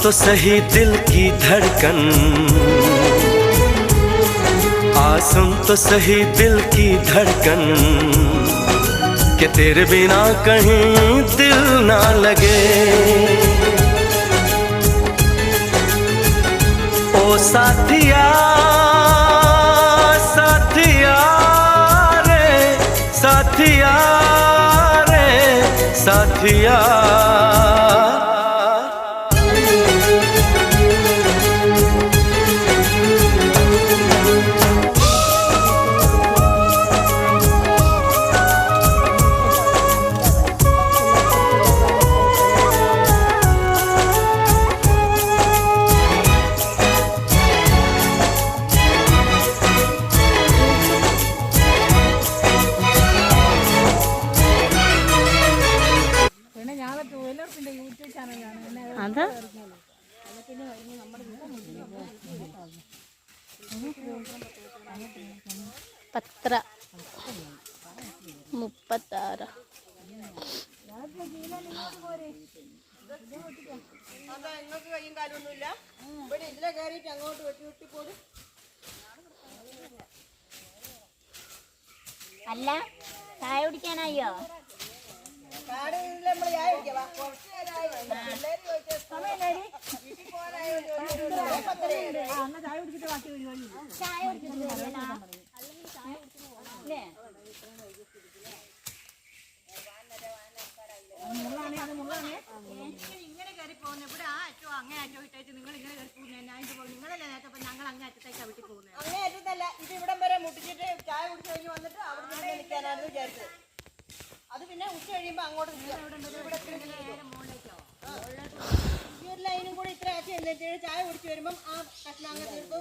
तो सही दिल की धड़कन, सुन तो सही दिल की धड़कन, कि तेरे बिना कहीं दिल ना लगे। ओ साथिया साथिया रे, साथिया रे, साथिया। പത്ര 36 അല്ല ചായ കുടിക്കാനായോ? ഇങ്ങനെ കയറി പോകുന്നത് ഇവിടെ ആ അറ്റോ അങ്ങനെ അറ്റോ ഇട്ടേച്ച് നിങ്ങൾ ഇങ്ങനെ കയറി പോകുന്നത് അതിന്റെ പോകും. നിങ്ങളല്ലേ നേരത്തെ ഞങ്ങൾ അങ്ങേ അറ്റത്തേക്കാണ് വീട്ടിൽ പോകുന്നത്. അങ്ങനെ അറ്റത്തല്ല, ഇത് ഇവിടം വരെ മുട്ടിച്ചിട്ട് ചായ കുടിച്ച് കഴിഞ്ഞ് വന്നിട്ട് അവിടെ നിന്ന് നിൽക്കാനാണ് വിചാരിച്ചത്. അത് പിന്നെ ഉച്ച കഴിയുമ്പോൾ അങ്ങോട്ട് ഈ ഒരു ലൈനും കൂടി ഇത്ര ആക്കി ചായ കുടിച്ച് വരുമ്പം ആ കഷ്ണം അങ്ങ് തീർത്ത്